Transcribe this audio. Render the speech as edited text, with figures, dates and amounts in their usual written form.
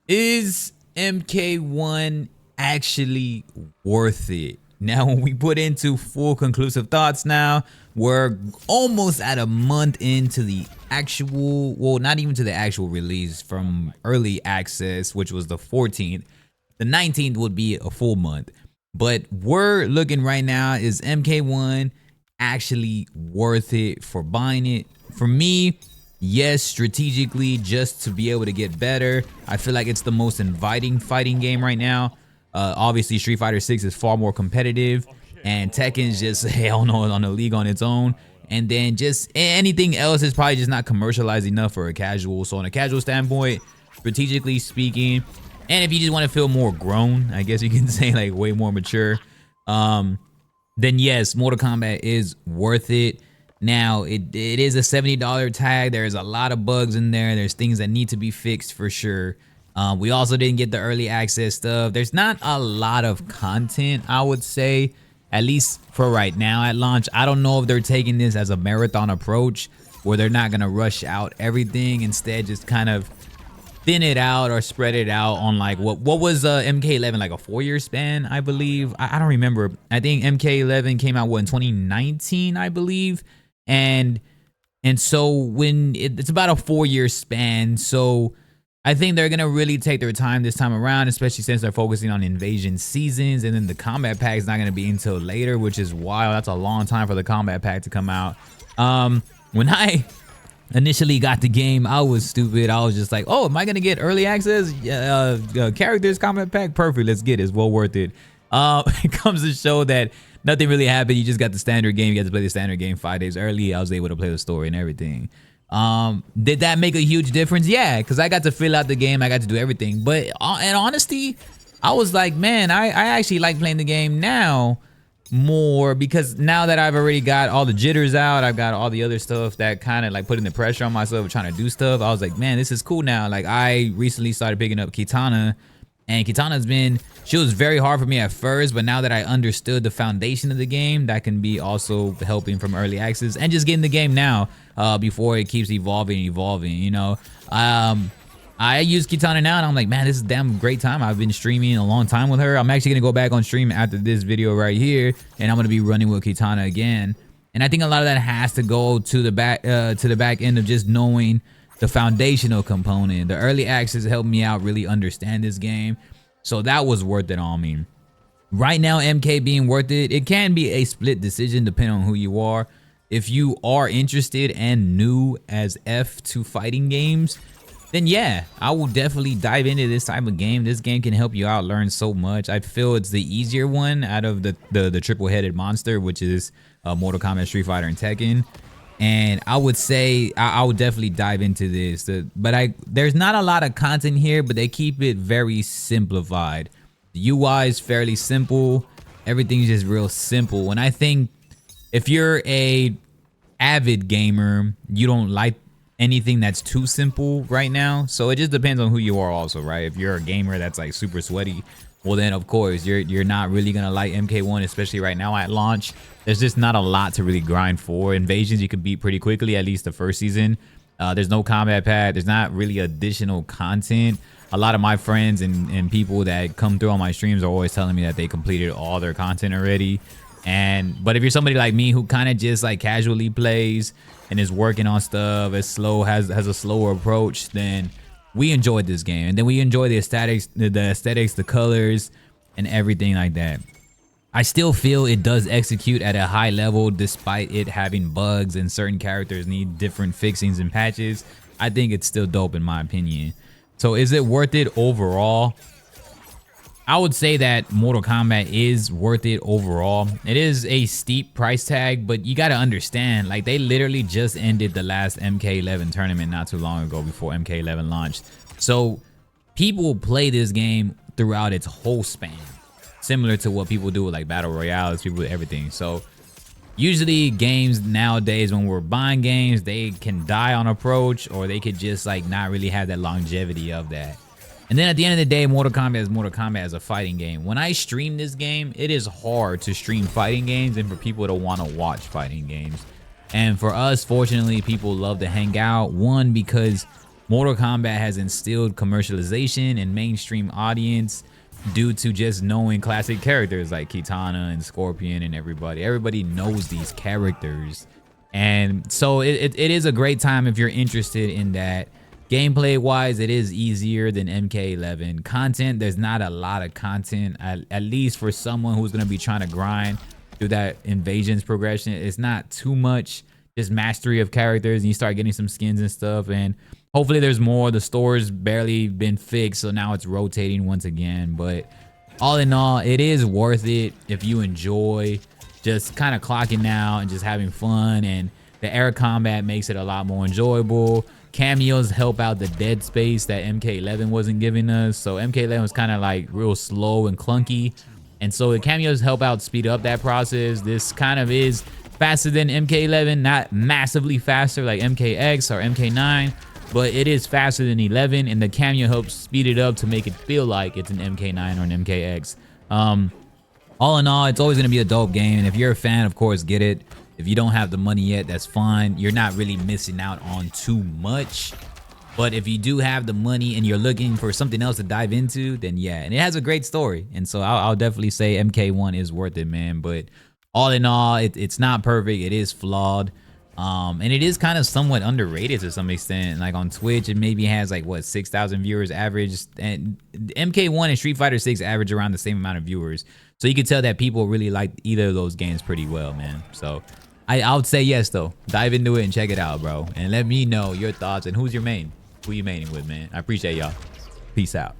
Is Mk1 actually worth it? Now, when we put into full conclusive thoughts now, we're almost at a month into the actual, well, not even to the actual release from early access, which was the 14th. The 19th would be a full month. But we're looking right now, is Mk1 actually worth it for buying it? For me, yes, strategically, just to be able to get better. I feel like it's the most inviting fighting game right now. Obviously, Street Fighter 6 is far more competitive, and Tekken's just hell no on the league on its own. And then just anything else is probably just not commercialized enough for a casual. So on a casual standpoint, strategically speaking, and if you just want to feel more grown, I guess you can say, like way more mature, then yes, Mortal Kombat is worth it. Now, it is a $70 tag. There's a lot of bugs in there. There's things that need to be fixed for sure. We also didn't get the early access stuff. There's not a lot of content, I would say, at least for right now at launch. I don't know if they're taking this as a marathon approach where they're not going to rush out everything. Instead, just kind of thin it out or spread it out on like what was MK11, like a 4-year span, I believe. I don't remember. I think MK11 came out in 2019, I believe. And so when it's about a 4-year span, so I think they're gonna really take their time this time around, especially since they're focusing on invasion seasons, and then the combat pack is not gonna be until later, which is wild. That's a long time for the combat pack to come out. When I initially got the game, I was stupid. I was just like, oh, am I gonna get early access characters combat pack? Perfect, let's get it. It's well worth it. It comes to show that nothing really happened. You just got the standard game. You got to play the standard game 5 days early. I was able to play the story and everything. Did that make a huge difference? Yeah, because I got to fill out the game. I got to do everything. But in honesty, I was like, man, I actually like playing the game now more, because now that I've already got all the jitters out, I've got all the other stuff that kind of like putting the pressure on myself trying to do stuff. I was like, man, this is cool now. Like, I recently started picking up Kitana. And Kitana's she was very hard for me at first, but now that I understood the foundation of the game, that can be also helping from early access and just getting the game now before it keeps evolving, you know. I use Kitana now and I'm like, man, this is a damn great time. I've been streaming a long time with her. I'm actually gonna go back on stream after this video right here, and I'm gonna be running with Kitana again. And I think a lot of that has to go to the back end of just knowing the foundational component. The early access helped me out really understand this game, so that was worth it on me. Right now, MK being worth it, it can be a split decision depending on who you are. If you are interested and new as F to fighting games, then yeah, I will definitely dive into this type of game. This game can help you out, learn so much. I feel it's the easier one out of the triple-headed monster, which is Mortal Kombat, Street Fighter, and Tekken. And I would say I would definitely dive into this. But there's not a lot of content here, but they keep it very simplified. The UI is fairly simple. Everything's just real simple. And I think if you're a avid gamer, you don't like anything that's too simple right now. So it just depends on who you are also, right? If you're a gamer that's like super sweaty, well then of course you're not really gonna like MK1, especially right now at launch. There's just not a lot to really grind for. Invasions you can beat pretty quickly, at least the first season. There's no combat pad. There's not really additional content. A lot of my friends and people that come through on my streams are always telling me that they completed all their content already. But if you're somebody like me who kind of just like casually plays and is working on stuff, is slow, has a slower approach, then we enjoyed this game. And then we enjoy the aesthetics, the colors, and everything like that. I still feel it does execute at a high level despite it having bugs and certain characters need different fixings and patches. I think it's still dope in my opinion. So is it worth it overall? I would say that Mortal Kombat is worth it overall. It is a steep price tag, but you got to understand, like, they literally just ended the last MK11 tournament not too long ago before MK11 launched. So people play this game throughout its whole span, similar to what people do with like battle royales, people with everything. So usually games nowadays, when we're buying games, they can die on approach, or they could just like not really have that longevity of that. And then at the end of the day, Mortal Kombat is Mortal Kombat as a fighting game. When I stream this game, it is hard to stream fighting games and for people to want to watch fighting games. And for us, fortunately, people love to hang out. One, because Mortal Kombat has instilled commercialization and mainstream audience due to just knowing classic characters like Kitana and Scorpion and everybody. Everybody knows these characters. And so it is a great time if you're interested in that. Gameplay wise, it is easier than MK11. Content, there's not a lot of content, at least for someone who's going to be trying to grind through that invasions progression. It's not too much, just mastery of characters, and you start getting some skins and stuff, and hopefully there's more. The store's barely been fixed, so now it's rotating once again. But all in all, it is worth it if you enjoy just kind of clocking out and just having fun, and the air combat makes it a lot more enjoyable. Cameos help out the dead space that MK11 wasn't giving us. So MK11 was kind of like real slow and clunky, and so the cameos help out speed up that process. This kind of is faster than MK11, not massively faster like MKX or MK9, but it is faster than 11, and the cameo helps speed it up to make it feel like it's an MK9 or an MKX. All in all, it's always going to be a dope game, and if you're a fan, of course, get it. If you don't have the money yet, that's fine. You're not really missing out on too much. But if you do have the money and you're looking for something else to dive into, then yeah. And it has a great story. And so I'll definitely say MK1 is worth it, man. But all in all, it's not perfect. It is flawed. And it is kind of somewhat underrated to some extent. Like on Twitch, it maybe has like, what, 6,000 viewers average. And MK1 and Street Fighter 6 average around the same amount of viewers. So you can tell that people really like either of those games pretty well, man. So I would say yes, though. Dive into it and check it out, bro. And let me know your thoughts and who's your main. Who you maining with, man. I appreciate y'all. Peace out.